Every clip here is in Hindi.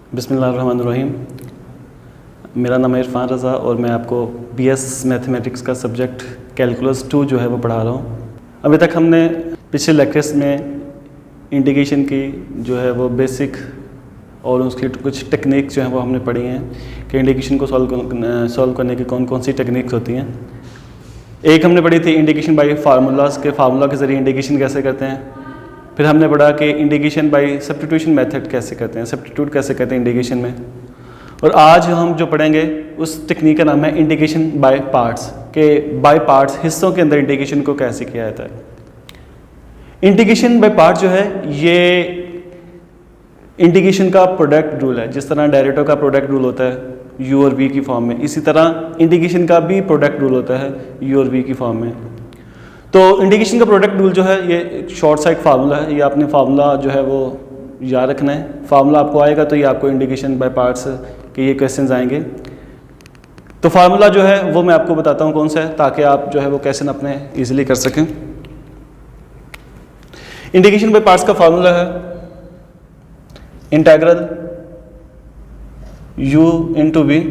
बिस्मिल्लाहिर्रहमानिर्रहीम। मेरा नाम है इरफान रज़ा और मैं आपको BS मैथमेटिक्स का सब्जेक्ट कैलकुलस 2 जो है वो पढ़ा रहा हूँ। अभी तक हमने पिछले लेक्चर्स में इंटीग्रेशन की जो है वो बेसिक और उसकी कुछ टेक्निक्स जो हैं वो हमने पढ़ी हैं कि इंटीग्रेशन को सॉल्व करने की कौन कौन सी टेक्निक्स होती हैं। एक हमने पढ़ी थी इंटीग्रेशन बाय फार्मूलाज के फार्मूला के ज़रिए इंटीग्रेशन कैसे करते हैं। फिर हमने पढ़ा कि इंटीग्रेशन बाय सब्स्टिट्यूशन मेथड कैसे करते हैं, सब्स्टिट्यूट कैसे करते हैं इंटीग्रेशन में। और आज हम जो पढ़ेंगे उस टेक्निक का नाम है इंटीग्रेशन बाय पार्ट्स, के बाय पार्ट्स हिस्सों के अंदर इंटीग्रेशन को कैसे किया जाता है। इंटीग्रेशन बाय पार्ट्स जो है ये इंटीग्रेशन का प्रोडक्ट रूल है। जिस तरह डेरिवेटिव का प्रोडक्ट रूल होता है u और v की फॉर्म में, इसी तरह इंटीग्रेशन का भी प्रोडक्ट रूल होता है u और v की फॉर्म में। तो इंटीग्रेशन का प्रोडक्ट रूल जो है ये एक शॉर्ट सा एक फार्मूला है। ये आपने फार्मूला जो है वो याद रखना है। फार्मूला आपको आएगा तो ये आपको इंटीग्रेशन बाय पार्ट्स के ये क्वेश्चंस आएंगे। तो फार्मूला जो है वो मैं आपको बताता हूँ कौन सा है, ताकि आप जो है वो क्वेश्चन अपने इजीली कर सकें। इंटीग्रेशन बाय पार्ट्स का फार्मूला है integral u into v।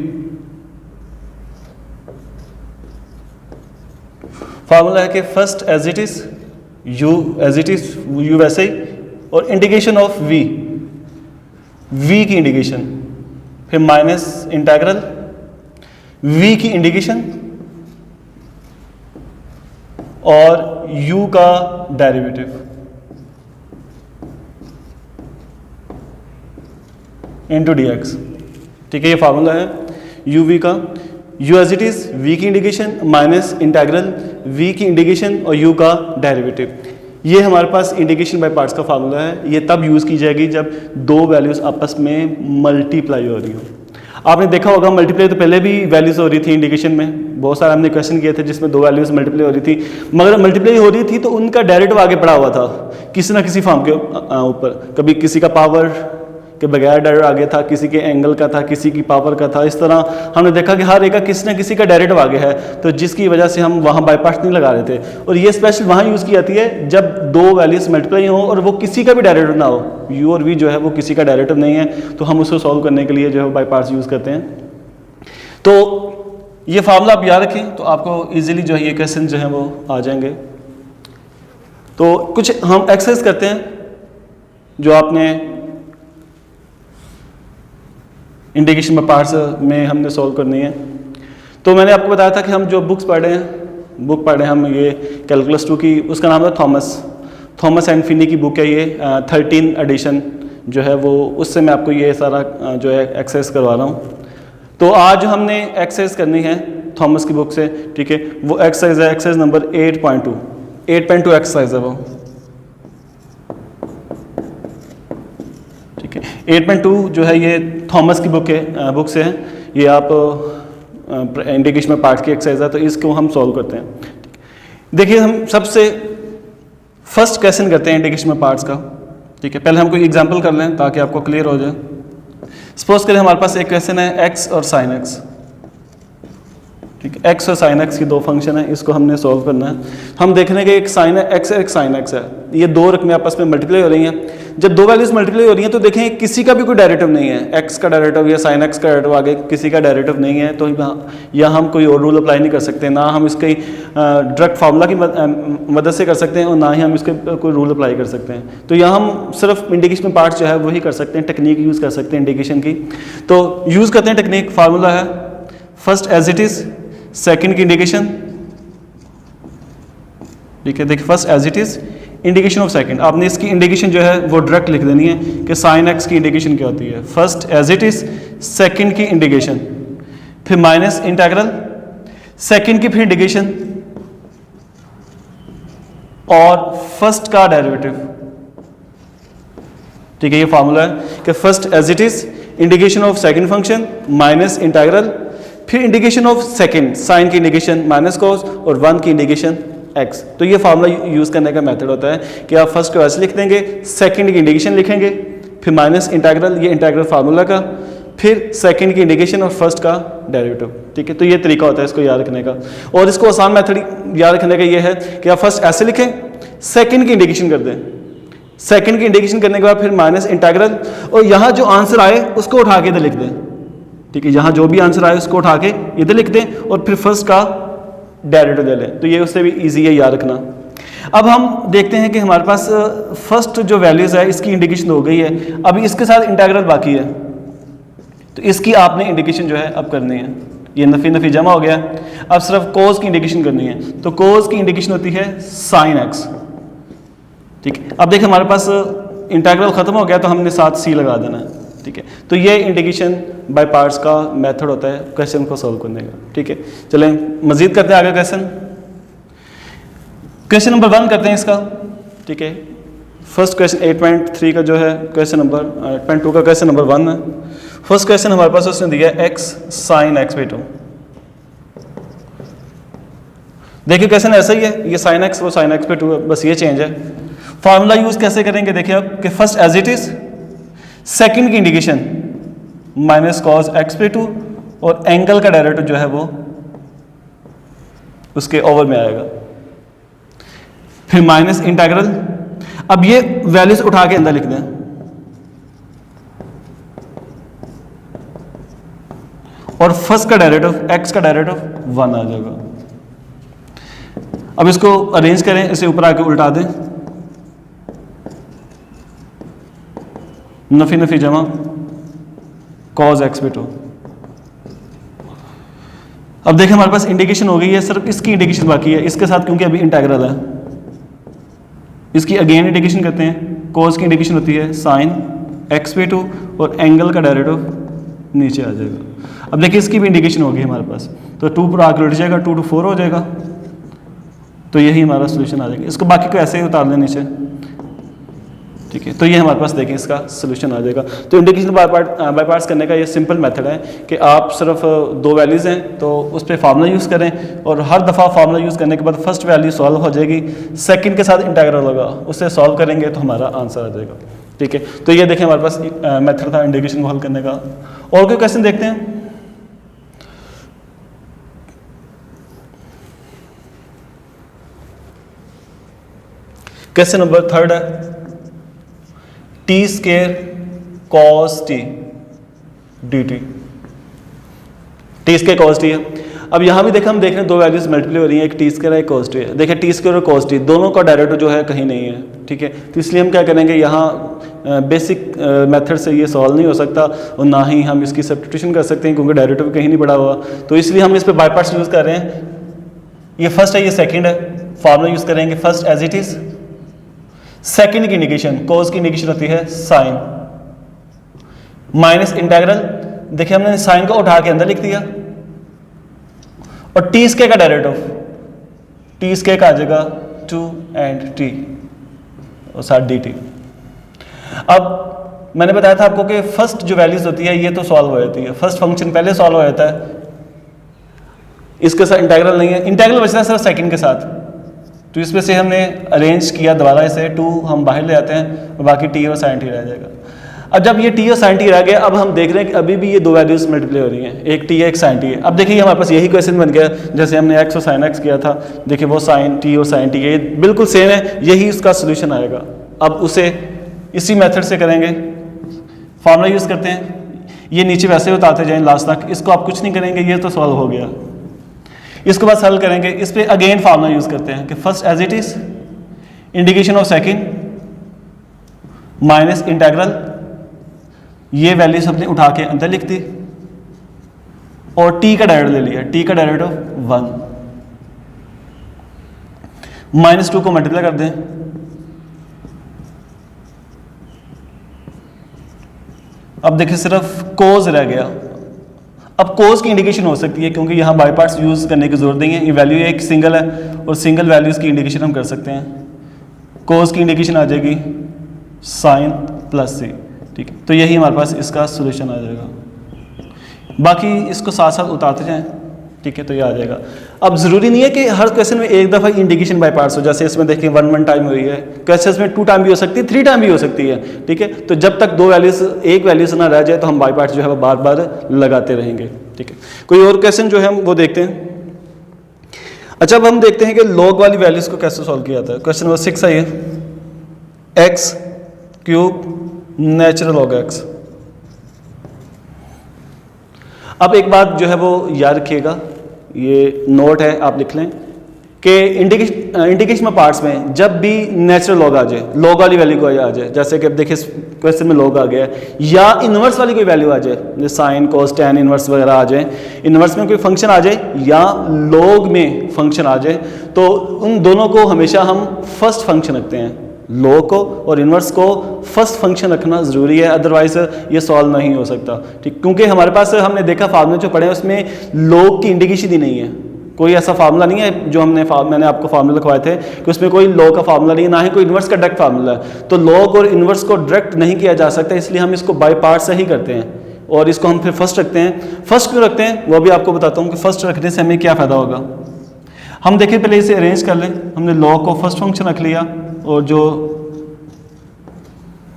Formula है कि first as it is u as it is u वैसे ही, और इंटीग्रेशन ऑफ v की इंटीग्रेशन, फिर माइनस इंटीग्रल v की इंटीग्रेशन और u का डेरिवेटिव इंटू dx। ठीक है, ये फार्मूला है u v का, u as it is v की इंटीग्रेशन माइनस इंटीग्रल v की इंटीग्रेशन और u का डेरिवेटिव। ये हमारे पास इंटीग्रेशन बाय पार्ट्स का फार्मूला है। ये तब यूज़ की जाएगी जब दो वैल्यूज़ आपस में मल्टीप्लाई हो रही हो। आपने देखा होगा मल्टीप्लाई तो पहले भी वैल्यूज़ हो रही थी इंटीग्रेशन में। बहुत सारे हमने क्वेश्चन किए थे जिसमें दो वैल्यूज़ मल्टीप्लाई हो रही थी, मगर मल्टीप्लाई हो रही थी तो उनका डेरिवेटिव आगे पड़ा हुआ था किसी ना किसी फॉर्म के ऊपर। कभी किसी का पावर के बगैर डेरिवेटिव आगे था, किसी के एंगल का था, किसी की पावर का था। इस तरह हमने देखा कि हर एक का किसी न किसी का डेरिवेटिव आगे है, तो जिसकी वजह से हम वहाँ बाय पार्ट्स नहीं लगा रहे थे। और ये स्पेशल वहाँ यूज़ की जाती है जब दो वैल्यूज मल्टीप्लाई हो और वो किसी का भी डेरिवेटिव ना हो। u और v जो है वो किसी का डेरिवेटिव नहीं है, तो हम उसको सॉल्व करने के लिए जो है बाय पार्ट्स यूज़ करते हैं। तो ये फार्मूला आप याद रखें तो आपको ईजिली जो है ये क्वेश्चन जो है वो आ जाएंगे। तो कुछ हम एक्सरसाइज करते हैं जो आपने इंटीग्रेशन बाय पार्ट्स में हमने सॉल्व करनी है। तो मैंने आपको बताया था कि हम जो बुक पढ़े हैं हम ये कैलकुलस 2 की, उसका नाम है थॉमस एंड फिनी की बुक है। ये 13 एडिशन जो है वो, उससे मैं आपको ये सारा जो है एक्सरसाइज करवा रहा हूँ। तो आज हमने एक्सरसाइज करनी है थॉमस की बुक से। ठीक है, वो एक्सरसाइज है एक्सरसाइज नंबर 8.2 एक्सरसाइज है वो। 8.2 जो है ये थॉमस की बुक से है। ये आप इंटीग्रेशन में पार्ट की एक्सरसाइज है, तो इसको हम सॉल्व करते हैं। देखिए, हम सबसे फर्स्ट क्वेश्चन करते हैं इंटीग्रेशन में पार्ट्स का। ठीक है, पहले हम कोई एग्जांपल कर लें ताकि आपको क्लियर हो जाए। सपोज करें हमारे पास एक क्वेश्चन है x और sin x। ठीक है, x और sin x की दो फंक्शन है, इसको हमने सॉल्व करना है। हम देख रहे हैं कि एक sin x है, एक sin x है। ये दो रकमें आपस में मल्टीप्लाई हो रही हैं। जब दो वैल्यूज मल्टीप्लाई हो रही हैं तो देखें किसी का भी कोई डेरिवेटिव नहीं है। x का डेरिवेटिव या sin x का डेरिवेटिव आगे किसी का डेरिवेटिव नहीं है, तो या हम कोई और रूल अप्लाई नहीं कर सकते, ना हम इसके डायरेक्ट फार्मूला की मदद से कर सकते हैं और ना ही हम इसके कोई रूल अप्लाई कर सकते हैं। तो यहाँ हम सिर्फ इंटीग्रेशन पार्ट्स जो है वही कर सकते हैं, टेक्निक यूज़ कर सकते हैं इंटीग्रेशन की। तो यूज़ करते हैं टेक्निक। फार्मूला है first as it is, second की इंटीग्रेशन। ठीक है, देखिए first as it is integration of second. आपने इसकी इंटीग्रेशन जो है वो डायरेक्ट लिख देनी है कि sin x की इंटीग्रेशन क्या होती है। First as it is, second की इंटीग्रेशन, फिर माइनस इंटीग्रल सेकंड की फिर इंटीग्रेशन और फर्स्ट का डेरिवेटिव। ठीक है, ये फार्मूला है कि first as it is integration of second function minus integral, फिर इंटीग्रेशन ऑफ सेकंड साइन की इंटीग्रेशन माइनस कॉस और 1 की इंटीग्रेशन x। तो ये फार्मूला यूज़ करने का मेथड होता है कि आप फर्स्ट को ऐसे लिख देंगे, सेकंड की इंटीग्रेशन लिखेंगे, फिर माइनस इंटीग्रल, ये इंटीग्रल फार्मूला का, फिर सेकंड की इंटीग्रेशन और फर्स्ट का डेरिवेटिव। ठीक है, तो ये तरीका होता है इसको याद रखने का। और इसको आसान मेथड याद रखने का ये है कि आप फर्स्ट ऐसे लिखें, सेकंड की इंटीग्रेशन कर दें, सेकंड की इंडिकेशन करने के बाद फिर माइनस इंटीग्रल, और यहाँ जो आंसर आए उसको उठा के इधर लिख दें। ठीक है, यहाँ जो भी आंसर आए उसको उठा के इधर लिख दें और फिर फर्स्ट का डेरिवेटिव ले लें, तो ये उससे भी इजी है याद रखना। अब हम देखते हैं कि हमारे पास फर्स्ट जो वैल्यूज है इसकी इंडिकेशन हो गई है, अभी इसके साथ इंटीग्रल बाकी है, तो इसकी आपने इंडिकेशन जो है अब करनी है। ये नफी नफी जमा हो गया, अब सिर्फ कोस की इंडिकेशन करनी है, तो कोस की इंडिकेशन होती है साइन एक्स। ठीक है, अब देखिए हमारे पास इंटीग्रल खत्म हो गया तो हमने साथ सी लगा देना है। ठीक है, तो ये इंडिकेशन बाय पार्ट्स का मेथड होता है क्वेश्चन को सॉल्व करने का। ठीक है, चलें मजीद करते हैं आगे क्वेश्चन नंबर 1 करते हैं इसका। ठीक है, फर्स्ट क्वेश्चन 8.3 का जो है क्वेश्चन नंबर 8.2 का क्वेश्चन नंबर 1 है। फर्स्ट क्वेश्चन हमारे पास उसने दिया है x sin x/2। देखिए क्वेश्चन ऐसा ही है, ये sin x वो sin x/2 है, बस ये चेंज है। फार्मूला यूज कैसे करेंगे देखिए आप कि first as it is, second की इंडिकेशन माइनस cos x/2 और एंगल का डेरिवेटिव जो है वो उसके ओवर में आएगा, फिर माइनस इंटीग्रल। अब ये वैल्यूज उठा के अंदर लिख दें, और फर्स्ट का डेरिवेटिव x का डेरिवेटिव 1 आ जाएगा। अब इसको अरेंज करें, इसे ऊपर आके उल्टा दें, नफी नफी जमा cos x/2। अब देखें हमारे पास इंडिकेशन हो गई है, सिर्फ इसकी इंडिकेशन बाकी है इसके साथ, क्योंकि अभी इंटीग्रल है। इसकी अगेन इंडिकेशन करते हैं, cos की इंडिकेशन होती है sin x/2 और एंगल का डेरिवेटिव नीचे आ जाएगा। अब देखिए इसकी भी इंडिकेशन होगी हमारे पास, तो 2 पर आकर उठ जाएगा, 2 to 4 हो जाएगा, तो यही हमारा सोल्यूशन आ जाएगा। इसको बाकी को ऐसे ही उतार दें नीचे। ठीक है, तो ये हमारे पास देखें इसका सोल्यूशन आ जाएगा। तो इंडिकेशन बाय पार्ट्स करने का ये सिंपल मेथड है कि आप सिर्फ 2 वैल्यूज हैं तो उस पर फार्मूला यूज़ करें, और हर दफ़ा फार्मूला यूज़ करने के बाद फर्स्ट वैल्यू सॉल्व हो जाएगी, सेकंड के साथ इंटीग्रल होगा, उससे सॉल्व करेंगे तो हमारा आंसर आ जाएगा। ठीक है, तो ये देखें हमारे पास मेथड था इंडिकेशन को हल करने का। और कोई क्वेश्चन देखते हैं। क्वेश्चन नंबर 3 है, t² cos t dt। t² cos t है। अब यहाँ भी देखा हम देख रहे हैं 2 वैल्यूज मल्टीप्लाई हो रही हैं, एक t² है एक cos t है। देखिए t² और cos t दोनों का डेरिवेटिव जो है कहीं नहीं है। ठीक है, तो इसलिए हम क्या करेंगे, यहाँ बेसिक मेथड से ये सॉल्व नहीं हो सकता, और ना ही हम इसकी सब्स्टिट्यूशन कर सकते हैं क्योंकि डेरिवेटिव कहीं नहीं पड़ा हुआ, तो इसलिए हम इस पर बाय पार्ट्स यूज़ कर रहे हैं। ये फर्स्ट है, ये सेकेंड है, फार्मूला यूज़ करेंगे first as it is, second की इंडिकेशन cos की इंडिकेशन होती है sin, माइनस इंटीग्रल। देखिए हमने साइन को उठा के अंदर लिख दिया, और t² का डेरिवेटिव t² का आ जाएगा 2 and t और साथ dt। अब मैंने बताया था आपको कि फर्स्ट जो वैल्यूज होती है ये तो सॉल्व हो जाती है, फर्स्ट फंक्शन पहले सॉल्व हो जाता है, इसके साथ इंटीग्रल नहीं है, इंटीग्रल बचता है सिर्फ सेकंड के साथ, तो इसमें से हमने अरेंज किया दोबारा, इसे 2 हम बाहर ले आते हैं और बाकी t और sin t रह जाएगा। अब जब ये t और sin t रह गया, अब हम देख रहे हैं कि अभी भी ये 2 वैल्यूज मल्टीप्लाई हो रही हैं, एक t है एक sin t है। अब देखिए हमारे पास यही क्वेश्चन बन गया, जैसे हमने x और sin x किया था, देखिए वो sin t और sin t है, ये बिल्कुल सेम है, यही उसका सोल्यूशन आएगा। अब उसे इसी मेथड से करेंगे, फार्मूला यूज़ करते हैं, ये नीचे वैसे उतारते जाएँ लास्ट तक, इसको आप कुछ नहीं करेंगे, ये तो सॉल्व हो गया। इसके बाद हल करेंगे, इस पर अगेन फार्मूला यूज़ करते हैं कि first as it is, indication of second minus integral, ये वैल्यूज हमने उठा के अंदर लिख दी, और t का डेरिवेटिव ले लिया, t का डेरिवेटिव 1, -2 को मल्टीप्लाई कर दें, अब देखिए सिर्फ cos रह गया। अब cos की इंडिकेशन हो सकती है क्योंकि यहाँ बाय पार्ट्स यूज़ करने की जरूरत नहीं है, ये वैल्यू एक सिंगल है और सिंगल वैल्यूज़ की इंडिकेशन हम कर सकते हैं। cos की इंडिकेशन आ जाएगी sin + c। ठीक है, तो यही हमारे पास इसका सोल्यूशन आ जाएगा। बाकी इसको साथ साथ उतारते जाएं, ठीक है, तो ये आ जाएगा। अब ज़रूरी नहीं है कि हर क्वेश्चन में एक दफ़ा इंडिकेशन बाय पार्ट्स हो, जैसे इसमें देखिए 1 टाइम हुई है, क्वेश्चन में 2 टाइम भी हो सकती है, 3 टाइम भी हो सकती है। ठीक है, तो जब तक 2 वैल्यूज एक वैल्यूज ना रह जाए तो हम बाय पार्ट्स जो है वो बार बार लगाते रहेंगे। ठीक है, कोई और क्वेश्चन जो है हम वो देखते हैं। अच्छा, अब हम देखते हैं कि लॉग वाली वैल्यूज को कैसे सॉल्व किया जाता है। क्वेश्चन नंबर 6 है ये, x cube natural log x. अब एक बात जो है वो याद रखिएगा, ये नोट है, आप लिख लें कि इंडिकेशन में पार्ट्स में जब भी नेचुरल लॉग आ जाए, लॉग वाली वैल्यू को आ जाए, जैसे कि अब देखिए क्वेश्चन में लॉग आ गया है, या इन्वर्स वाली कोई वैल्यू आ जाए, जैसे साइन कोस टैन इन्वर्स वगैरह आ जाए, इन्वर्स में कोई फंक्शन आ जाए या लॉग में फंक्शन आ जाए, तो उन दोनों को हमेशा हम फर्स्ट फंक्शन रखते हैं। लॉग को और इन्वर्स को फर्स्ट फंक्शन रखना ज़रूरी है, अदरवाइज ये सॉल्व नहीं हो सकता, ठीक। क्योंकि हमारे पास हमने देखा फार्मूले जो पढ़े हैं उसमें लॉग की इंडिकेशन ही नहीं है, कोई ऐसा फार्मूला नहीं है जो मैंने आपको फार्मूला लिखवाए थे कि उसमें कोई लॉग का फार्मूला नहीं है, ना ही कोई इन्वर्स का डायरेक्ट फार्मूला है। तो लॉग और इन्वर्स को डायरेक्ट नहीं किया जा सकता, इसलिए हम इसको बाय पार्ट से ही करते हैं और इसको हम फिर फर्स्ट रखते हैं। फर्स्ट क्यों रखते हैं वो भी आपको बताता हूँ कि फर्स्ट रखने से हमें क्या फ़ायदा होगा। हम देखिए पहले इसे अरेंज कर लें, हमने लॉग को फर्स्ट फंक्शन रख लिया और जो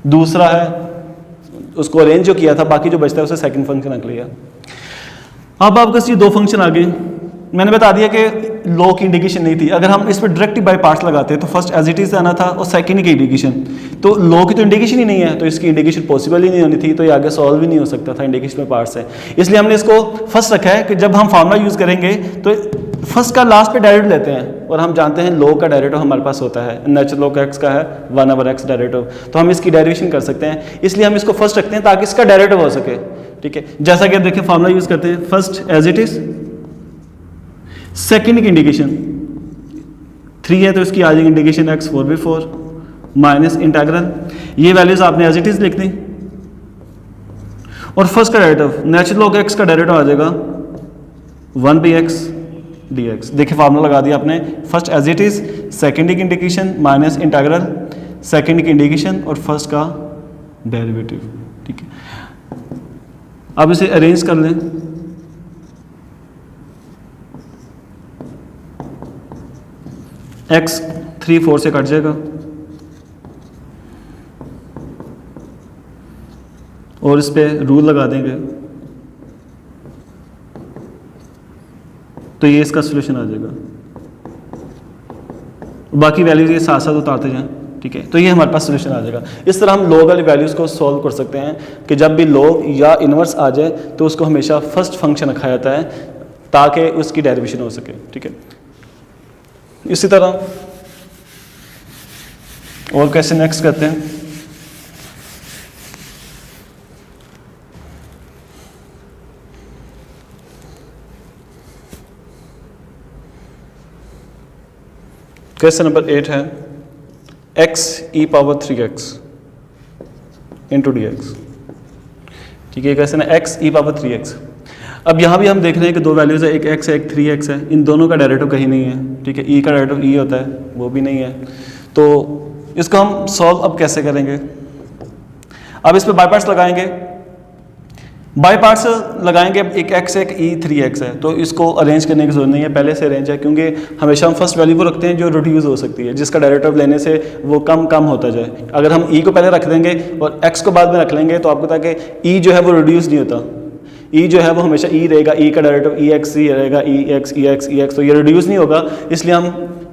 दूसरा है उसको अरेंज जो किया था, बाकी जो बचता है उसे सेकंड फंक्शन रख लिया। अब आपके पास ये दो फंक्शन आ गए। मैंने बता दिया कि लॉग की इंडिकेशन नहीं थी, अगर हम इस पर डायरेक्ट बाय पार्ट्स लगाते तो फर्स्ट एज इट इज आना था और सेकंड की इंडिकेशन, तो लॉग की तो इंडिकेशन ही नहीं है, तो इसकी इंडिकेशन पॉसिबल ही नहीं होनी थी, तो ये आगे सॉल्व ही नहीं हो सकता था इंडिकेशन बाय पार्ट्स से। इसलिए हमने इसको फर्स्ट रखा है कि जब हम फार्मूला यूज़ करेंगे तो फर्स्ट का लास्ट पे डायरेक्ट लेते हैं, और हम जानते हैं लॉग का डेरिवेटिव हमारे पास होता है, नेचुरल लॉग एक्स का है 1/x डेरिवेटिव, तो हम इसकी डेरिवेशन कर सकते हैं, इसलिए हम इसको फर्स्ट रखते हैं ताकि इसका डेरिवेटिव हो सके, ठीक है। जैसा कि आप देखिए फार्मूला यूज़ करते हैं, first as it is, second की इंडिकेशन 3 है तो इसकी आ जाएगी इंडिकेशन x 4/4 माइनस इंटीग्रल, ये वैल्यूज आपने एज इट इज लिख दी, और फर्स्ट का डेरिवेटिव नेचुरल लॉग x का डेरिवेटिव आ जाएगा 1/x dx। देखिए फार्मूला लगा दिया आपने, first as it is, second की इंडिकेशन माइनस इंटीग्रल, सेकंड की इंडिकेशन और फर्स्ट का डेरिवेटिव, ठीक है। अब इसे अरेंज कर लें, x 3 4 से कट जाएगा और इस पे रूल लगा देंगे तो ये इसका सोल्यूशन आ जाएगा, बाकी वैल्यूज ये साथ साथ उतारते जाएं, ठीक है। तो ये हमारे पास सोल्यूशन आ जाएगा। इस तरह हम लॉग वाली वैल्यूज़ को सॉल्व कर सकते हैं कि जब भी लॉग या इन्वर्स आ जाए तो उसको हमेशा फर्स्ट फंक्शन रखा जाता है ताकि उसकी डेरिवेशन हो सके, ठीक है। इसी तरह और कैसे नेक्स्ट करते हैं, क्वेश्चन नंबर 8 है x e power 3x into d x, ठीक है। क्वेश्चन है x e पावर 3x। अब यहाँ भी हम देख रहे हैं कि दो वैल्यूज़ है, एक x है एक 3x है, इन दोनों का डेरिवेटिव कहीं नहीं है, ठीक है। e का डेरिवेटिव e होता है, वो भी नहीं है, तो इसको हम सॉल्व अब कैसे करेंगे। अब इस पर बाय पार्ट्स लगाएंगे, बाय पार्ट्स लगाएंगे। अब एक x एक e 3x है तो इसको अरेंज करने की जरूरत नहीं है, पहले से अरेंज है, क्योंकि हमेशा हम फर्स्ट वैल्यू वो रखते हैं जो रिड्यूस हो सकती है, जिसका डेरिवेटिव लेने से वो कम होता जाए। अगर हम e को पहले रख देंगे और x को बाद में रख लेंगे तो आपको पता है कि e जो है वो रिड्यूस नहीं होता, e जो है वो हमेशा e रहेगा, e का डेरिवेटिव ex ही रहेगा, ex, तो ये रिड्यूस नहीं होगा, इसलिए हम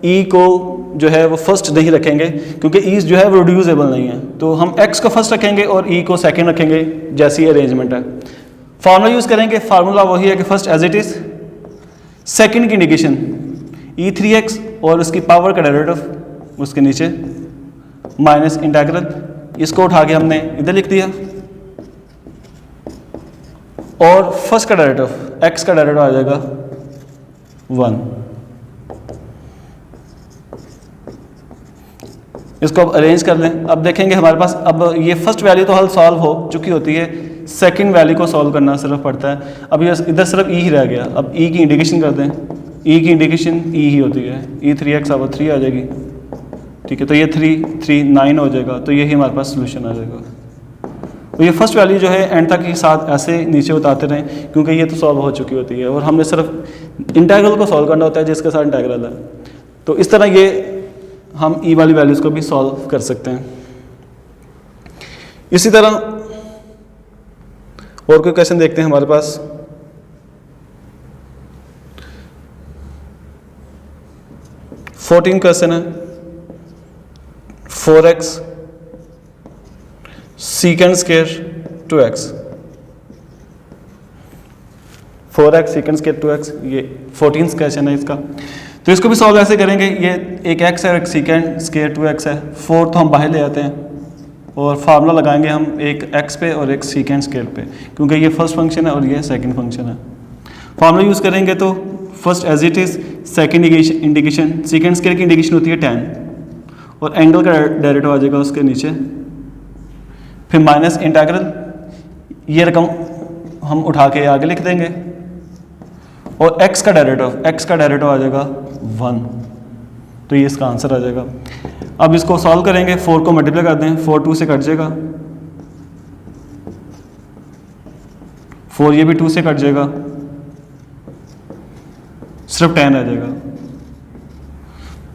e को जो है वो फर्स्ट नहीं रखेंगे क्योंकि e जो है वो रिड्यूसेबल नहीं है, तो हम x को फर्स्ट रखेंगे और e को सेकंड रखेंगे, जैसी अरेंजमेंट है। फार्मूला यूज़ करेंगे, फार्मूला वही है कि first as it is, second की इंडिकेशन e3x और उसकी पावर का डेरिवेटिव उसके नीचे माइनस इंटीग्रल, इसको उठा के हमने इधर लिख दिया, और फर्स्ट का डेरिवेटिव x का डेरिवेटिव आ जाएगा 1। इसको अब अरेंज कर लें। अब देखेंगे हमारे पास, अब ये फर्स्ट वैल्यू तो हल सॉल्व हो चुकी होती है, सेकंड वैल्यू को सॉल्व करना सिर्फ पड़ता है। अब ये इधर सिर्फ e ही रह गया, अब e की इंडिकेशन कर दें, e की इंडिकेशन e ही होती है, e 3x अब 3 आ जाएगी, ठीक है। तो ये 3 9 हो जाएगा, तो यही हमारे पास सोल्यूशन आ जाएगा। तो ये फर्स्ट वैल्यू जो है एंड तक के साथ ऐसे नीचे उतारते रहें क्योंकि ये तो सॉल्व हो चुकी होती है और हमने सिर्फ इंटीग्रल को सॉल्व करना होता है जिसके साथ इंटीग्रल है। तो इस तरह ये हम ई वाली वैल्यूज़ को भी सॉल्व कर सकते हैं। इसी तरह और कोई क्वेश्चन देखते हैं हमारे पास। क्वेश्चन है 4x secant square 2x, 4x secant square 2x, ये 14th क्वेश्चन है इसका। तो इसको भी सॉल्व ऐसे करेंगे, ये एक x है और एक सीकेंड स्क्वायर 2x है, 4 तो हम बाहर ले आते हैं और फार्मूला लगाएंगे हम एक x पे और एक सीकेंड स्क्वायर पे, क्योंकि ये फर्स्ट फंक्शन है और ये सेकंड फंक्शन है। फार्मूला यूज़ करेंगे तो first as it is, second indication, second square की इंडिकेशन होती है tan और एंगल का डेरिवेटिव आ जाएगा उसके नीचे, फिर माइनस इंटीग्रल, ये रकम हम उठा के आगे लिख देंगे और x का डेरिवेटिव आ जाएगा 1, तो ये इसका आंसर आ जाएगा। अब इसको सॉल्व करेंगे, 4 को मल्टीप्लाई कर दें, 4 2 से कट जाएगा, 4 ये भी 2 से कट जाएगा, सिर्फ 10 आ जाएगा।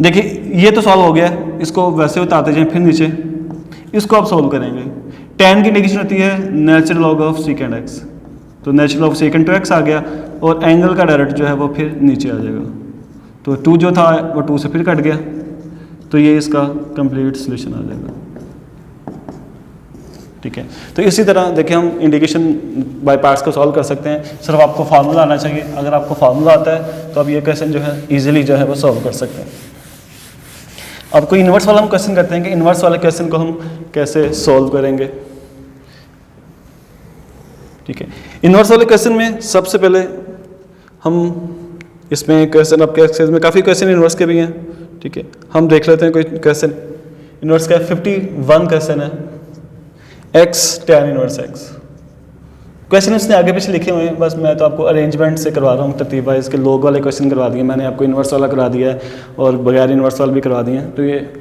देखिए ये तो सॉल्व हो गया, इसको वैसे उतारते जाएं फिर नीचे, इसको आप सॉल्व करेंगे। 10 की इंडिकेशन होती है natural log of second x, तो natural log of second 2x आ गया और एंगल का डेरिवेटिव जो है वो फिर नीचे आ जाएगा, तो 2 जो था वो 2 से फिर कट गया, तो ये इसका कंप्लीट सॉल्यूशन आ जाएगा। ठीक है, तो इसी तरह देखिए हम इंडिकेशन बाय पार्ट्स को सॉल्व कर सकते हैं, सिर्फ आपको फार्मूला आना चाहिए। अगर आपको फार्मूला आता है तो आप ये क्वेश्चन जो है इजीली जो है वो सॉल्व कर सकते हैं। अब कोई इन्वर्स वाला हम क्वेश्चन करते हैं कि इन्वर्स वाले क्वेश्चन को हम कैसे सॉल्व करेंगे। ठीक है, इन्वर्स वाले क्वेश्चन में सबसे पहले हम इसमें क्वेश्चन, आपके एक्सरसाइज में काफ़ी क्वेश्चन इन्वर्स के भी हैं। ठीक है, हम देख लेते हैं कोई क्वेश्चन इन्वर्स का। 51 क्वेश्चन है, x tan inverse x। Question उसने आगे पीछे लिखे हुए हैं, बस मैं तो आपको अरेंजमेंट से करवा रहा हूँ, तरतीब वाइज के लोग वाले क्वेश्चन करवा दिए मैंने आपको, इन्वर्स वाला करा दिया है और बगैर इन्वर्स वाला भी करवा दिए हैं। तो ये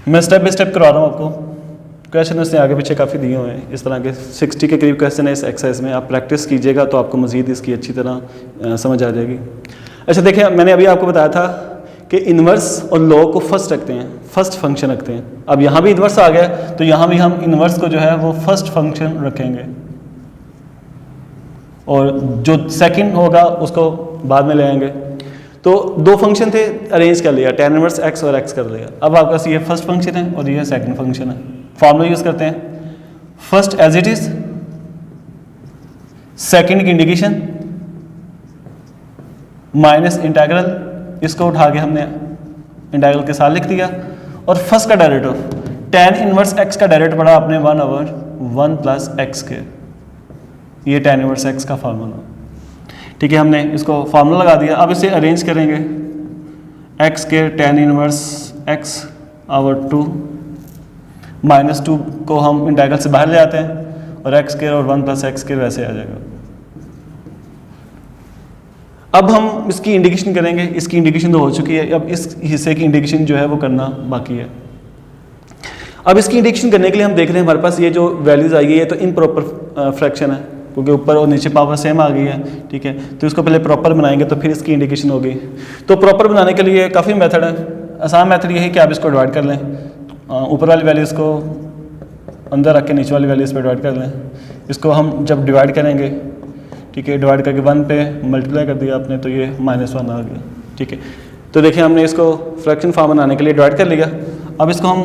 मैं स्टेप बाय स्टेप करवा रहा हूँ आपको। क्वेश्चन उसने आगे पीछे काफ़ी दिए हुए हैं, इस तरह के 60 के करीब क्वेश्चन है इस एक्सरसाइज में। आप प्रैक्टिस कीजिएगा तो आपको मज़ीद इसकी अच्छी तरह समझ आ जाएगी। अच्छा देखिए, मैंने अभी आपको बताया था कि इन्वर्स और लॉग को फर्स्ट रखते हैं, फर्स्ट फंक्शन रखते हैं। अब यहाँ भी इन्वर्स आ गया तो यहाँ भी हम इन्वर्स को जो है वो फर्स्ट फंक्शन रखेंगे और जो सेकंड होगा उसको बाद में ले आएंगे। तो 2 फंक्शन थे, अरेंज कर लिया, tan इनवर्स x और x कर लिया। अब आपके पास ये फर्स्ट फंक्शन है और ये सेकंड फंक्शन है। फॉर्मूला यूज़ करते हैं, first as it is, second की इंडिकेशन माइनस इंटीग्रल, इसको उठा के हमने इंटीग्रल के साथ लिख दिया और फर्स्ट का डेरिवेटिव tan इनवर्स x का डेरिवेटिव पड़ा आपने 1/1 प्लस x के, ये tan इनवर्स x का फार्मूला। ठीक है, हमने इसको फार्मूला लगा दिया। अब इसे अरेंज करेंगे, x के tan इनवर्स x/2 -2 को हम इंटीग्रल से बाहर ले आते हैं और x के और 1 प्लस x के वैसे आ जाएगा। अब हम इसकी इंडिकेशन करेंगे, इसकी इंडिकेशन तो हो चुकी है, अब इस हिस्से की इंडिकेशन जो है वो करना बाकी है। अब इसकी इंडिकेशन करने के लिए हम देख रहे हैं हमारे पास ये जो वैल्यूज़ आई है ये तो इम्प्रॉपर फ्रैक्शन है, क्योंकि ऊपर और नीचे पावर सेम आ गई है। ठीक है, तो इसको पहले प्रॉपर बनाएंगे तो फिर इसकी इंडिकेशन होगी। तो प्रॉपर बनाने के लिए काफ़ी मेथड है। आसान मेथड ये है कि आप इसको डिवाइड कर लें, ऊपर वाली वैल्यूज़ को अंदर रख के नीचे वाली वैल्यूज़ पे डिवाइड कर लें। इसको हम जब डिवाइड करेंगे, ठीक है, डिवाइड करके 1 पे मल्टीप्लाई कर दिया आपने तो ये -1 आ गया। ठीक है, तो देखिए हमने इसको फ्रैक्शन फॉर्म बनाने के लिए डिवाइड कर लिया। अब इसको हम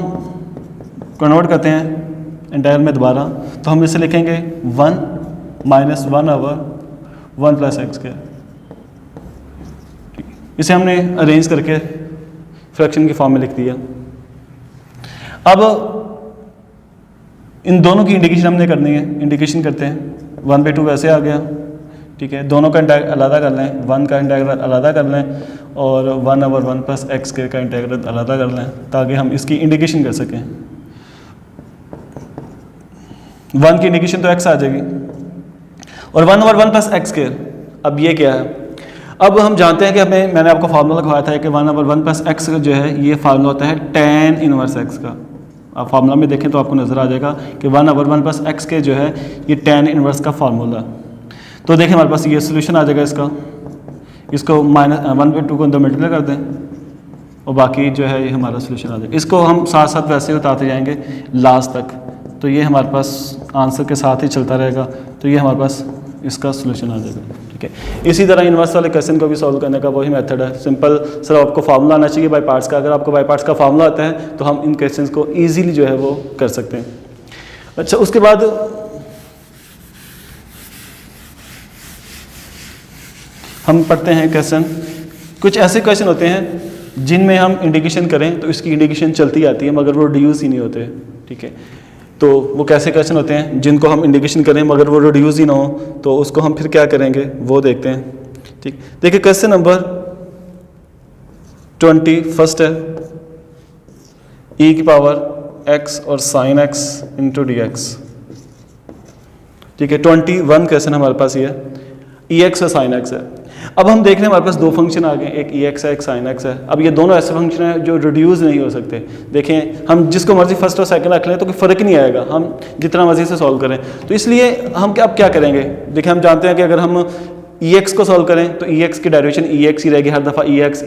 कन्वर्ट करते हैं इंटीग्रल में दोबारा, तो हम इसे लिखेंगे 1 - 1/1 प्लस x के। इसे हमने अरेंज करके फ्रैक्शन की फॉर्म में लिख दिया। अब इन दोनों की इंडिकेशन हमने करनी है, इंडिकेशन करते हैं। 1/2 वैसे आ गया। ठीक है, दोनों का इंटीग्रल अलग कर लें, 1 का इंटीग्रल अलग कर लें और 1/1 प्लस x के का इंटीग्रल अलग कर लें, ताकि हम इसकी इंडिकेशन कर सकें। 1 की इंडिकेशन तो x आ जाएगी और 1/1 प्लस x के। अब ये क्या है, अब हम जानते हैं कि मैंने आपको फार्मूला लिखवाया था कि 1/1 प्लस x जो है ये फार्मूला होता है tan इनवर्स x का। आप फार्मूला में देखें तो आपको नजर आ जाएगा कि 1/1 प्लस x के जो है ये tan इनवर्स का फार्मूला। तो देखें हमारे पास ये सोल्यूशन आ जाएगा इसका, इसको -1/2 को अंदर मल्टीप्लाई कर दें और बाकी जो है ये हमारा सोल्यूशन आ जाएगा। इसको हम साथ साथ वैसे उतारते जाएंगे लास्ट तक, तो ये हमारे पास आंसर के साथ ही चलता रहेगा, तो ये हमारे पास इसका सोल्यूशन आ जाएगा। ठीक है, इसी तरह इन्वर्स वाले क्वेश्चन को भी सॉल्व करने का वही मेथड है, सिंपल। सर आपको फार्मूला आना चाहिए बाय पार्ट्स का, अगर आपको बाय पार्ट्स का फार्मूला आता है तो हम इन क्वेश्चंस को इजीली जो है वो कर सकते हैं। अच्छा, उसके बाद हम पढ़ते हैं क्वेश्चन। कुछ ऐसे क्वेश्चन होते हैं जिनमें हम इंडिकेशन करें तो इसकी इंडिकेशन चलती आती है मगर वो रिड्यूस ही नहीं होते, ठीक है। तो वो कैसे क्वेश्चन होते हैं जिनको हम इंडिकेशन करें मगर वो रिड्यूस ही ना हो, तो उसको हम फिर क्या करेंगे वो देखते हैं, ठीक। देखिए क्वेश्चन नंबर 21 है, e की पावर x और sin x into d x, ठीक है। 21 क्वेश्चन हमारे पास ये e x और sin x है। अब हम देख रहे हैं हमारे पास दो फंक्शन आ गए, एक e x है एक sin x है। अब ये दोनों ऐसे फंक्शन हैं जो रिड्यूस नहीं हो सकते। देखें हम जिसको मर्जी फर्स्ट और सेकंड रख लें तो कोई फ़र्क नहीं आएगा, हम जितना मर्जी से सॉल्व करें। तो इसलिए हम अब क्या करेंगे, देखिए हम जानते हैं कि अगर हम Ex को सॉल्व करें तो Ex की डेरिवेशन Ex ही रहेगी, हर दफ़ा Ex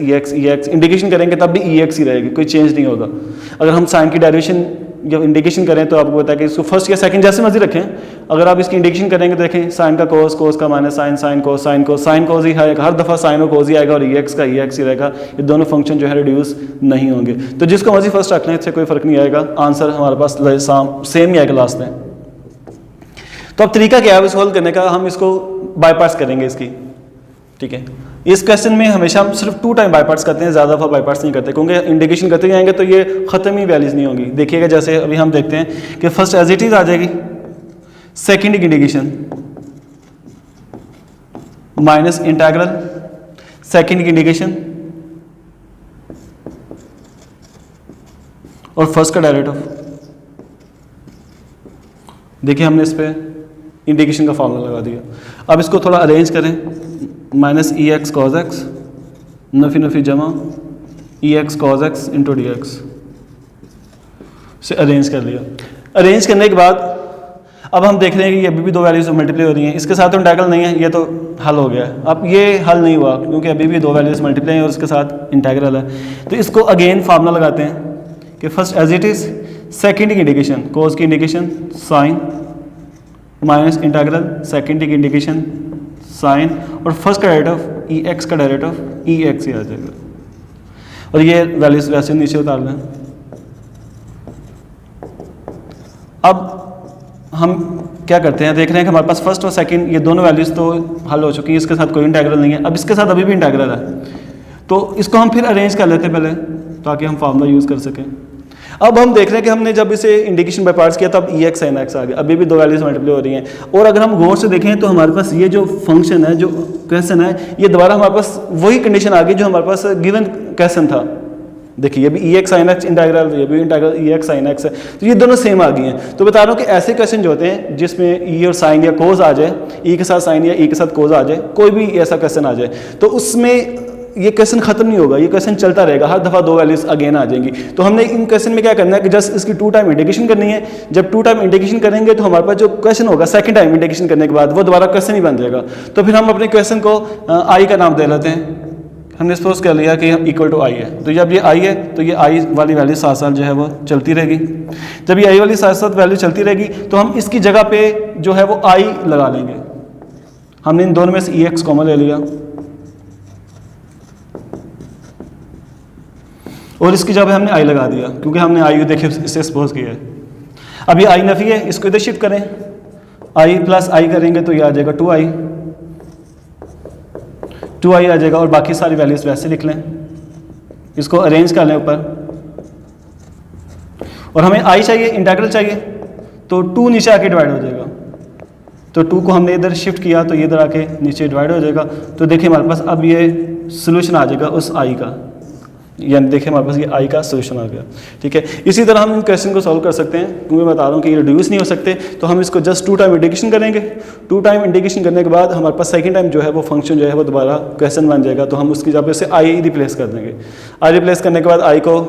इंडिकेशन करेंगे तब भी Ex ही रहेगी, कोई चेंज नहीं होगा। अगर हम साइन की डेरिवेशन जब इंडिकेशन करें तो आपको पता है कि इसको फर्स्ट या सेकंड जैसे मर्जी रखें, अगर आप इसकी इंडिकेशन करेंगे तो देखें साइन का कोस, कोस का माइनस साइन, साइन कोस ही आएगा, हर दफ़ा साइन और कोस ही आएगा और Ex का Ex ही रहेगा। ये दोनों फंक्शन जो है रिड्यूस नहीं होंगे। तो जिसको मर्जी फर्स्ट रख लें इससे कोई फ़र्क नहीं आएगा, आंसर हमारे पास सेम ही आएगा लास्ट में। तो अब तरीका क्या है सॉल्व करने का, हम इसको बाय पार्ट्स करेंगे इसकी, ठीक है। इस क्वेश्चन में हमेशा हम सिर्फ 2 टाइम बाय पार्ट्स करते हैं, ज़्यादा दफ़ा बाय पार्ट्स नहीं करते, क्योंकि इंडिकेशन करते जाएंगे तो ये ख़त्म ही वैल्यूज नहीं होंगी। देखिएगा जैसे अभी हम देखते हैं कि फर्स्ट एज इट इज आ जाएगी, second indication minus integral, second की इंडिकेशन और फर्स्ट का डेरिवेटिव। देखिए हमने इस पर इंडिकेशन का फॉर्मूला लगा दिया। अब इसको थोड़ा अरेंज करें, minus e x cos x, नफी नफी जमा e x cos x into d x से अरेंज कर लिया। अरेंज करने के बाद अब हम देख रहे हैं कि ये अभी भी दो वैल्यूज मल्टीप्लाई हो रही हैं, इसके साथ तो इंटेग्रल नहीं है, ये तो हल हो गया है। अब ये हल नहीं हुआ क्योंकि अभी भी दो वैल्यूज मल्टीप्लाई हैं और उसके साथ इंटेग्रल है। तो इसको अगेन फार्मूला लगाते हैं कि first as it is, second की इंडिकेशन कोस की indication sine minus integral, second की इंडिकेशन साइन और फर्स्ट का डेरिवेटिव ई एक्स का डेरिवेटिव ई एक्स ही आ जाएगा। और ये वैल्यूज वैसे नीचे उतार लें। अब हम क्या करते हैं, देख रहे हैं कि हमारे पास फर्स्ट और सेकंड ये दोनों वैल्यूज तो हल हो चुकी हैं, इसके साथ कोई इंटेग्रल नहीं है। अब इसके साथ अभी भी इंटेग्रल है, तो इसको हम फिर अरेंज कर लेते हैं पहले ताकि हम फार्मूला यूज़ कर सकें। अब हम देख रहे हैं कि हमने जब इसे इंडिकेशन बाय पार्ट्स किया तब ई एक्स साइन एक्स आ गया, अभी भी दो वैल्यूज मल्टीप्लाई हो रही हैं। और अगर हम गौर से देखें तो हमारे पास ये जो फंक्शन है, जो क्वेश्चन है, ये दोबारा हमारे पास वही कंडीशन आ गई जो हमारे पास गिवन क्वेश्चन था। देखिए ये भी ई एक्स साइन एक्स इंटेग्रल, ये भी इंटेग्रल ई एक्स साइन एक्स है, तो ये दोनों सेम आ गई हैं। तो बता रहा हूँ कि ऐसे क्वेश्चन जो होते हैं जिसमें ई और साइन या कोस आ जाए, ई के साथ साइन या ई के साथ कोस आ जाए, कोई भी ऐसा क्वेश्चन आ जाए, तो उसमें ये क्वेश्चन खत्म नहीं होगा, ये क्वेश्चन चलता रहेगा, हर दफ़ा दो वैल्यूज अगेन आ जाएंगी। तो हमने इन क्वेश्चन में क्या करना है कि जस्ट इसकी 2 टाइम इंडिकेशन करनी है। जब 2 टाइम इंडिकेशन करेंगे तो हमारे पास जो क्वेश्चन होगा सेकंड टाइम इंडिकेशन करने के बाद वो दोबारा क्वेश्चन ही बन जाएगा। तो फिर हम अपने क्वेश्चन को आई का नाम दे लेते हैं। हमने सपोज कर लिया कि इक्वल टू आई है, तो जब ये आई है तो ये आई वाली वैल्यू साथ साथ जो है वो चलती रहेगी। जब ये आई वाली साथ साथ वैल्यू चलती रहेगी तो हम इसकी जगह पे जो है वो आई लगा लेंगे। हमने इन दोनों में से ई एक्स कॉमन ले लिया और इसकी जगह हमने आई लगा दिया क्योंकि हमने आई देखिए इससे सपोज किया है। अब ये आई नफी है, इसको इधर शिफ्ट करें, आई प्लस आई करेंगे तो ये आ जाएगा 2i, 2i आ जाएगा और बाकी सारी वैल्यूज वैसे लिख लें। इसको अरेंज कर लें ऊपर और हमें आई चाहिए, इंटेग्रल चाहिए, तो 2 नीचे आके डिवाइड हो जाएगा। तो 2 को हमने इधर शिफ्ट किया तो ये इधर आके नीचे डिवाइड हो जाएगा। तो देखिए हमारे पास अब ये सोल्यूशन आ जाएगा उस आई का, यानी देखिए हमारे पास ये आई का सोल्यूशन आ गया। ठीक है, इसी तरह हम इन क्वेश्चन को सॉल्व कर सकते हैं क्योंकि मैं बता रहा हूँ कि ये रिड्यूस नहीं हो सकते। तो हम इसको जस्ट 2 टाइम इंडिकेशन करेंगे। 2 टाइम इंडिकेशन करने के बाद हमारे पास सेकंड टाइम जो है वो फंक्शन जो है वो दोबारा क्वेश्चन बन जाएगा। तो हम उसकी जगह से आई रिप्लेस कर देंगे। आई रिप्लेस करने के बाद आई को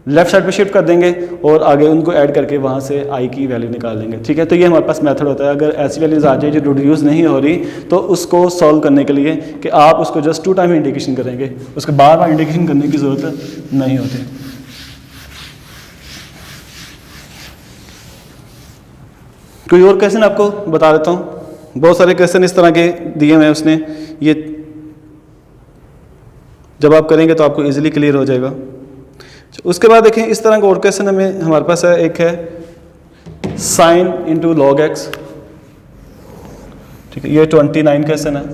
लेफ्ट साइड पे शिफ्ट कर देंगे और आगे उनको ऐड करके वहाँ से आई की वैल्यू निकाल लेंगे। ठीक है, तो ये हमारे पास मेथड होता है। अगर ऐसी वैल्यूज आ जाए जो रिड्यूस नहीं हो रही तो उसको सॉल्व करने के लिए कि आप उसको जस्ट 2 टाइम इंडिकेशन करेंगे, उसके बार बार इंडिकेशन करने की ज़रूरत नहीं होती। कोई और क्वेश्चन आपको बता देता हूँ, बहुत सारे क्वेश्चन इस तरह के दिए हुए हैं उसने, ये जब आप करेंगे तो आपको ईजिली क्लियर हो जाएगा। उसके बाद देखें इस तरह का और क्वेश्चन हमारे पास है। एक है साइन इंटू लॉग एक्स, ठीक है, ये 29 क्वेश्चन है।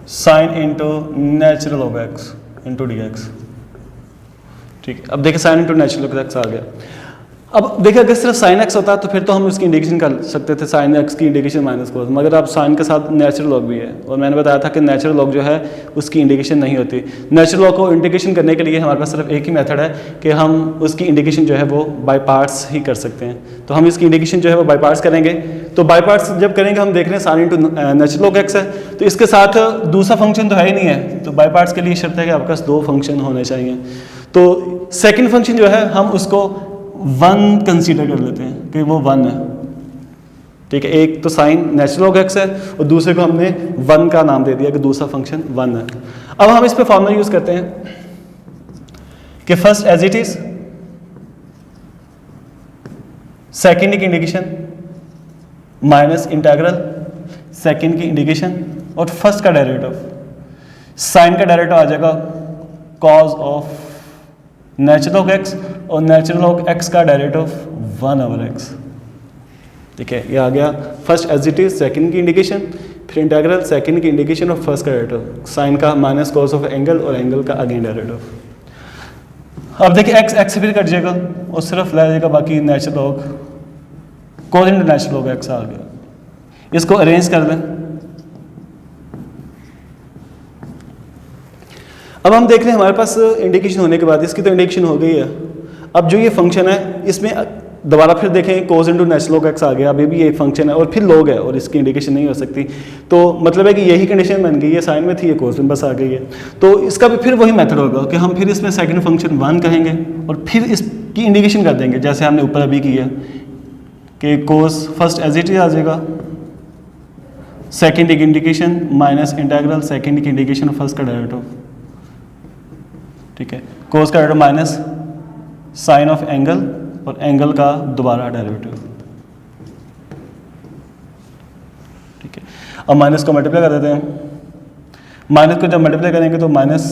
Sine into natural of x into d x, ठीक है। अब देखिए sine into natural of x आ गया। अब देखिए अगर सिर्फ साइन एक्स होता तो फिर तो हम उसकी इंडिकेशन कर सकते थे, साइन एक्स की इंडिकेशन माइनस कोस, मगर अब साइन के साथ नेचुरल लॉग भी है, और मैंने बताया था कि नेचुरल लॉग जो है उसकी इंडिकेशन नहीं होती। नेचुरल लॉग को इंडिकेशन करने के लिए हमारे पास सिर्फ एक ही मेथड है कि हम उसकी इंडिकेशन जो है वो बाय पार्ट्स ही कर सकते हैं। तो हम इसकी इंडिकेशन जो है वो बाय पार्ट्स करेंगे। तो बाय पार्ट्स जब करेंगे हम देख रहे हैं sign into natural log x है, तो इसके साथ दूसरा फंक्शन तो है ही नहीं है, तो बाय पार्ट्स के लिए शर्त है कि आपके पास 2 फंक्शन होने चाहिए। तो सेकेंड फंक्शन जो है हम उसको 1 कंसीडर कर लेते हैं कि वो 1 है, ठीक है। एक तो साइन नेचुरल लॉग एक्स है और दूसरे को हमने 1 का नाम दे दिया कि दूसरा फंक्शन 1 है। अब हम इस पे फॉर्मूला यूज करते हैं कि first as it is, second की इंडिकेशन माइनस इंटीग्रल सेकेंड की इंडिकेशन और फर्स्ट का डेरिवेटिव। साइन का डेरिवेटिव आ जाएगा cos of natural log x और नेचुरल लॉग एक्स का डेरिवेटिव 1/x, ठीक है। ये आ गया first as it is, second की इंडिकेशन, फिर इंटीग्रल, सेकेंड की इंडिकेशन और फर्स्ट का डेरिवेटिव, साइन का माइनस कॉस ऑफ एंगल और एंगल का अगेन डेरिवेटिव। अब देखिए एक्स एक्स से फिर कट जाएगा और सिर्फ रह जाएगा बाकी natural log cos into natural log x आ गया। इसको अरेंज कर दें। अब हम देख रहे हैं हमारे पास इंडिकेशन होने के बाद, इसकी तो इंडिकेशन हो गई है। अब जो ये फंक्शन है इसमें दोबारा फिर देखें कोस इंटू नेचुरल लॉग एक्स आ गया, अभी भी ये फंक्शन है और फिर लॉग है और इसकी इंडिकेशन नहीं हो सकती। तो मतलब है कि यही कंडीशन बन गई है, साइन में थी ये कोस में बस आ गई है। तो इसका भी फिर वही मेथड होगा कि हम फिर इसमें सेकंड फंक्शन 1 कहेंगे और फिर इसकी इंडिकेशन कर देंगे जैसे हमने ऊपर अभी किया कि cos first as it is आ जाएगा, सेकेंड की इंडिकेशन माइनस इंटीग्रल सेकेंड की इंडिकेशन और फर्स्ट का डेरिवेटिव, ठीक है। कोस का derivative minus sine of angle और एंगल का दोबारा डेरिवेटिव, ठीक है। अब माइनस को मल्टीप्लाई कर देते हैं। माइनस को जब मल्टीप्लाई करेंगे तो minus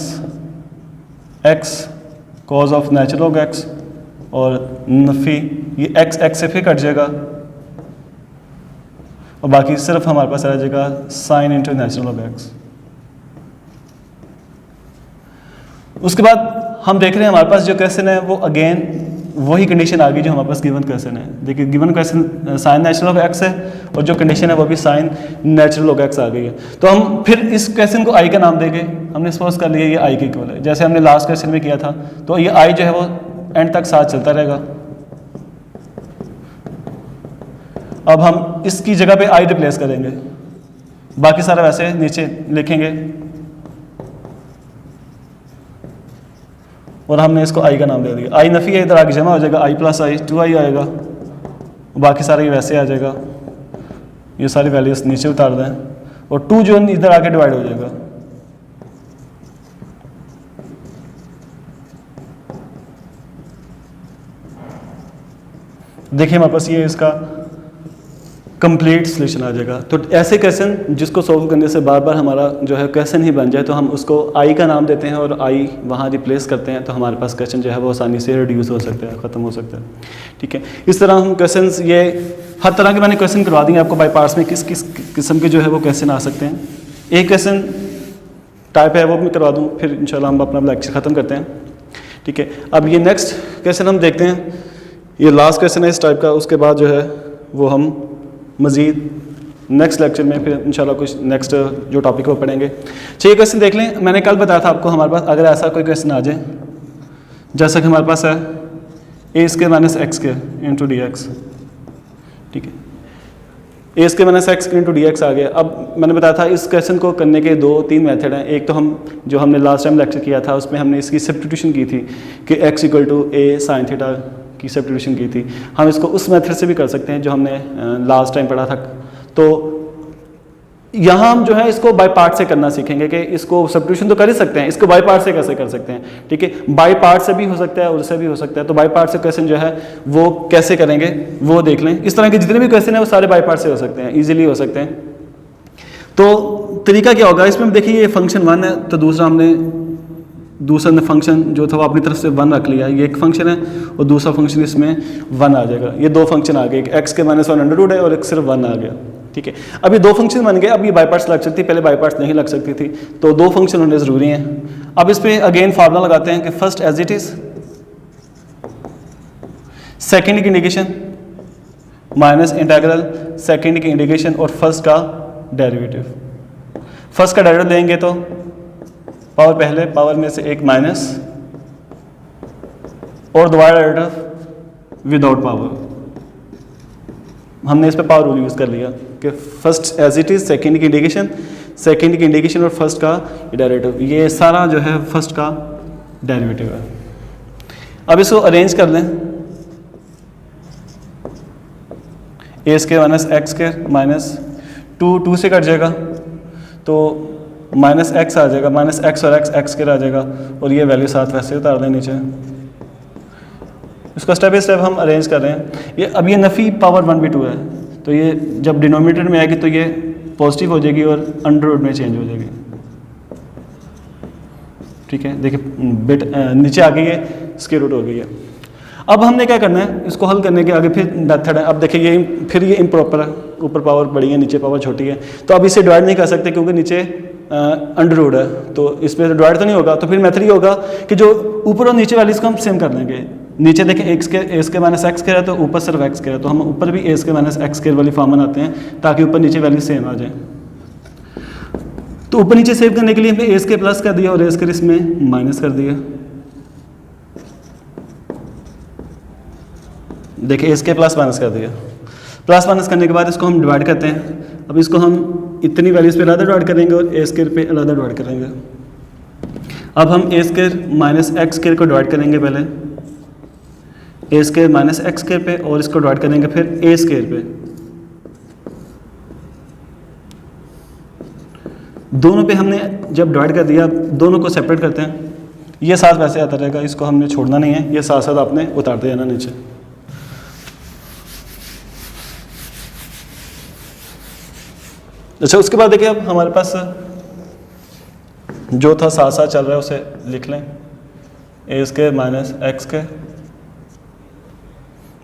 x cos of natural log x और नफी ये एक्स एक्स से फिर कट जाएगा और बाकी सिर्फ हमारे पास रह जाएगा sign into natural log x. उसके बाद हम देख रहे हैं हमारे पास जो क्वेश्चन है वो अगेन वही कंडीशन आ गई जो हमारे पास गिवन क्वेश्चन है। देखिए given question sign natural log x है और जो कंडीशन है वो भी साइन नेचुरल लॉग एक्स आ गई है। तो हम फिर इस क्वेश्चन को आई का नाम देंगे, हमने सपोज कर लिया ये आई के इक्वल है, जैसे हमने लास्ट क्वेश्चन में किया था। तो ये आई जो है वो एंड तक साथ चलता रहेगा। अब हम इसकी जगह पे आई रिप्लेस करेंगे, बाकी सारा वैसे नीचे लिखेंगे और हमने इसको आई का नाम दे दिया। आई नफी है, इधर आगे जमा हो जाएगा, आई प्लस आई 2i आएगा, बाकी सारे ये वैसे आ जाएगा। ये सारी वैल्यूज नीचे उतार दें और 2 जो इधर आके डिवाइड हो जाएगा। देखिए हमारे पास ये इसका कंप्लीट सॉल्यूशन आ जाएगा। तो ऐसे क्वेश्चन जिसको सॉल्व करने से बार बार हमारा जो है क्वेश्चन ही बन जाए तो हम उसको आई का नाम देते हैं और आई वहाँ रिप्लेस करते हैं, तो हमारे पास क्वेश्चन जो है वो आसानी से रिड्यूस हो सकता है, ख़त्म हो सकता है, ठीक है। इस तरह हम क्वेश्चन ये हर तरह के मैंने क्वेश्चन करवा दिए आपको बाई पार्ट्स में, किस किस किस्म के जो है वो क्वेश्चन आ सकते हैं। एक क्वेश्चन टाइप है वो मैं करवा दूँ, फिर इंशाल्लाह हम अपना लेक्चर ख़त्म करते हैं, ठीक है। अब ये नेक्स्ट क्वेश्चन हम देखते हैं, ये लास्ट क्वेश्चन है इस टाइप का। उसके बाद जो है वो हम मज़ीद नेक्स्ट लेक्चर में फिर इंशाल्लाह कुछ नेक्स्ट जो टॉपिक वो पढ़ेंगे। चलिए क्वेश्चन देख लें। मैंने कल बताया था आपको हमारे पास अगर ऐसा कोई क्वेश्चन आ जाए जैसा कि हमारे पास है a square minus x square into d x, ठीक है। A square minus x into d x आ गया। अब मैंने बताया था इस क्वेश्चन को करने के 2-3 मेथड हैं। एक तो हम जो हमने लास्ट टाइम लेक्चर किया था उसमें हमने इसकी सब्स्टिट्यूशन की थी कि x equal to a sine theta की सब्स्टिट्यूशन की थी। हम इसको उस मेथड से भी कर सकते हैं जो हमने लास्ट टाइम पढ़ा था। तो यहाँ हम जो है इसको बाय पार्ट से करना सीखेंगे कि इसको सब्स्टिट्यूशन तो कर ही सकते हैं, इसको बाय पार्ट से कैसे कर सकते हैं, ठीक है। बाय पार्ट से भी हो सकता है और उससे भी हो सकता है। तो बाय पार्ट से क्वेश्चन जो है वो कैसे करेंगे वो देख लें। इस तरह के जितने भी क्वेश्चन है वो सारे बाय पार्ट से हो सकते हैं, ईजिली हो सकते हैं। तो तरीका क्या होगा इसमें, देखिए ये फंक्शन 1 है तो दूसरा हमने दूसरा ने फंक्शन जो था वो अपनी तरफ से 1 रख लिया, ये एक फंक्शन है, और दूसरा फंक्शन इसमें 1 आ जाएगा। ये दो फंक्शन आ गए, एक एक्स के -1 अंडर रूट है और एक सिर्फ 1 आ गया, ठीक है। अब ये दो फंक्शन बन गए, अब ये बाई पार्ट्स लग सकती, पहले बाई पार्ट्स नहीं लग सकती थी, तो दो फंक्शन होने ज़रूरी हैं। अब इस पर अगेन फार्मूला लगाते हैं कि first as it is, second की इंडिकेशन माइनस इंटीग्रल सेकेंड की इंडिकेशन और फर्स्ट का डेरिवेटिव। फर्स्ट का डेरिवेटिव लेंगे तो पावर पहले पावर में से एक माइनस और दोबारा डेरिवेटिव विदाउट पावर। हमने इस पे पावर रूल यूज़ कर लिया कि first as it is, second की इंडिकेशन, सेकेंड की इंडिकेशन और फर्स्ट का डेरिवेटिव, ये सारा जो है फर्स्ट का डेरिवेटिव है। अब इसको अरेंज कर लें, a square minus x square minus 2 से कट जाएगा तो माइनस एक्स आ जाएगा, माइनस एक्स और एक्स स्क्वायर आ जाएगा, और ये वैल्यू साथ वैसे उतार दें नीचे। इसको स्टेप बाई स्टेप हम अरेंज कर रहे हैं। ये अब ये नफ़ी पावर 1/2 है, तो ये जब डिनोमिनेटर में आएगी तो ये पॉजिटिव हो जाएगी और अंडर रूट में चेंज हो जाएगी, ठीक है। देखिए बिट नीचे आ गई है, स्क्वायर रूट हो गई है। अब हमने क्या करना है, इसको हल करने के आगे फिर मेथड है। अब देखिए ये फिर ये इम्प्रॉपर है, ऊपर पावर बड़ी है नीचे पावर छोटी है, तो अब इसे डिवाइड नहीं कर सकते क्योंकि नीचे अंडर रूट है, तो इसमें डिवाइड तो नहीं होगा। तो फिर मेथड ये होगा कि जो ऊपर और नीचे वाली इसको हम सेम कर देंगे। नीचे देखें ए स्क्वायर माइनस एक्स स्क्वायर है, तो ऊपर सिर्फ एक्स स्क्वायर है, तो हम ऊपर भी ए स्क्वायर माइनस एक्स स्क्वायर वाली फॉर्म बनाते हैं ताकि ऊपर नीचे वैल्यू सेम आ जाए। तो ऊपर नीचे सेव करने के लिए हमने ए स्क्वायर प्लस कर दिया और ए स्क्वायर इसमें माइनस कर दिया। देखिए ए स्क्वायर प्लस माइनस कर दिया, प्लस माइनस करने के बाद इसको हम डिवाइड करते हैं। अब इसको हम इतनी वैल्यूज पे अलग डिवाइड करेंगे और ए स्क्वायर पे अलग डिवाइड करेंगे। अब हम ए स्क्वायर माइनस एक्स स्क्वायर को डिवाइड करेंगे पहले ए स्क्वायर माइनस एक्स स्क्वायर पे, और इसको डिवाइड करेंगे फिर ए स्क्वायर पे। दोनों पे हमने जब डिवाइड कर दिया, दोनों को सेपरेट करते हैं। ये साथ वैसे आता रहेगा, इसको हमने छोड़ना नहीं है, ये साथ साथ आपने उतारते जाना नीचे। अच्छा, उसके बाद देखिए अब हमारे पास जो था साथ साथ चल रहा है उसे लिख लें, a square minus x square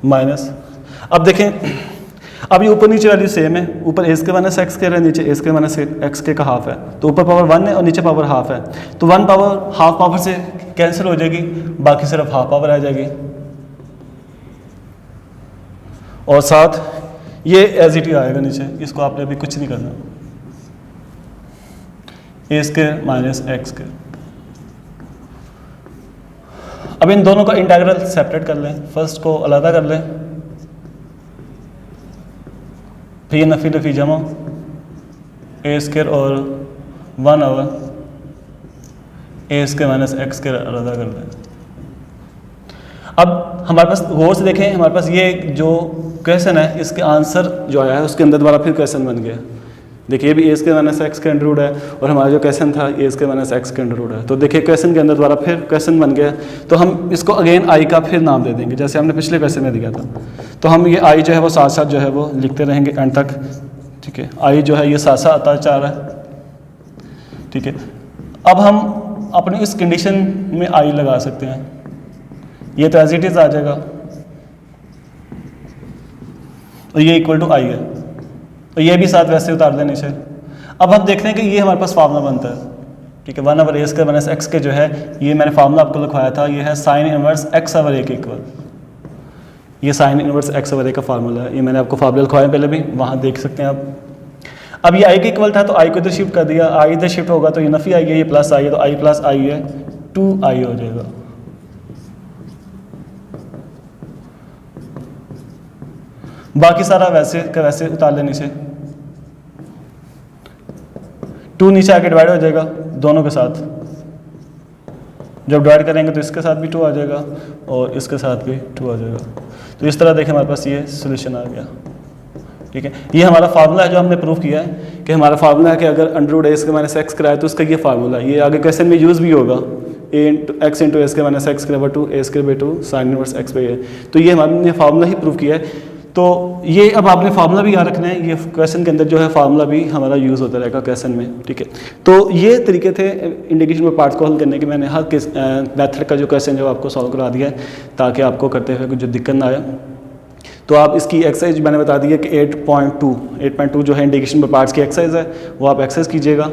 minus. अब देखें, अब ये ऊपर नीचे वाली सेम है, ऊपर ए स्क्वायर माइनस एक्स स्क्वायर है, नीचे ए स्क्वायर माइनस एक्स स्क्वायर का हाफ है, तो ऊपर पावर 1 है और नीचे पावर हाफ है, तो 1 पावर हाफ पावर से कैंसिल हो जाएगी, बाकी सिर्फ हाफ पावर आ जाएगी। और साथ ये एज इट इज आएगा नीचे, इसको आपने अभी कुछ नहीं करना। ए स्क्वायर माइनस एक्स स्क्वायर। अब इन दोनों का इंटीग्रल सेपरेट कर लें, फर्स्ट को अलग कर लें, फिर ये नफी नफी जमा ए स्क्वायर और 1 ओवर ए स्क्वायर माइनस एक्स स्क्वायर अलग कर लें। अब हमारे पास गौर से देखें, हमारे पास ये जो क्वेश्चन है इसके आंसर जो आया है उसके अंदर दोबारा फिर क्वेश्चन बन गया। देखिए ये भी ए स्क्वायर माइनस एक्स के अंडर रूट है, और हमारा जो क्वेश्चन था ए स्क्वायर माइनस एक्स के अंडर रूट है, तो देखिए क्वेश्चन के अंदर दोबारा फिर क्वेश्चन बन गया। तो हम इसको अगेन आई का फिर नाम दे देंगे, जैसे हमने पिछले क्वेश्चन में दिया था। तो हम ये आई जो है वो साथ साथ जो है वो लिखते रहेंगे एंड तक, ठीक है। आई जो है ये साथ साथ आता जा रहा है, ठीक है। अब हम अपनी इस कंडीशन में आई लगा सकते हैं, ये तो एज इट इज आ जाएगा और ये इक्वल टू आई है, तो ये भी साथ वैसे उतार देने से। अब हम देखते हैं कि ये हमारे पास फार्मूला बनता है, ठीक है। 1 ओवर ए स्क्वायर माइनस एक्स के जो है, ये मैंने फार्मूला आपको लिखवाया था, ये है साइन इनवर्स एक्स ओवर ए के इक्वल। ये साइन इनवर्स एक्स ओवर ए का फार्मूला है, ये मैंने आपको फार्मूला लिखवाया पहले भी, वहाँ देख सकते हैं आप। अब ये आई के इक्वल था तो आई को इधर शिफ्ट कर दिया, आई इधर शिफ्ट होगा तो ये नफी आई है, ये प्लस आई है, तो आई प्लस आई है 2i हो जाएगा। बाकी सारा वैसे का वैसे उतार लेने से 2 नीचे आके डिवाइड हो जाएगा दोनों के साथ। जब डिवाइड करेंगे तो इसके साथ भी 2 आ जाएगा और इसके साथ भी 2 आ जाएगा। तो इस तरह देखें हमारे पास ये सोल्यूशन आ गया, ठीक है। ये हमारा फार्मूला है जो हमने प्रूव किया है कि हमारा फार्मूला है कि अगर अंडर रूट ए स्क्वायर माइनस एक्स कराए तो उसका ये फार्मूला है। ये आगे क्वेश्चन में यूज़ भी होगा, a into x into a square minus x square 2 a square by 2 sine inverse x by a. तो ये हमने फार्मूला ही प्रूव किया है। तो ये अब आपने फार्मूला भी याद रखना है, ये क्वेश्चन के अंदर जो है फार्मूला भी हमारा यूज़ होता रहेगा क्वेश्चन में, ठीक है। तो ये तरीके थे इंडिकेशन में पार्ट्स को हल करने के। मैंने हर मेथड का जो क्वेश्चन जो आपको सॉल्व करा दिया है ताकि आपको करते हुए कुछ दिक्कत ना आए। तो आप इसकी एक्सरसाइज मैंने बता दी है कि 8.2 जो है इंडिकेशन में पार्ट्स की एक्सरसाइज है, वो आप एक्सरसाइज कीजिएगा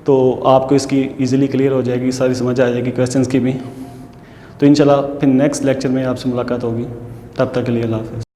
तो आपको इसकी ईजिली क्लियर हो जाएगी, सारी समझ आ जाएगी क्वेश्चंस की भी। तो इंशाल्लाह फिर नेक्स्ट लेक्चर में आपसे मुलाकात होगी, तब तक के लिए अल्लाह हाफ़िज़।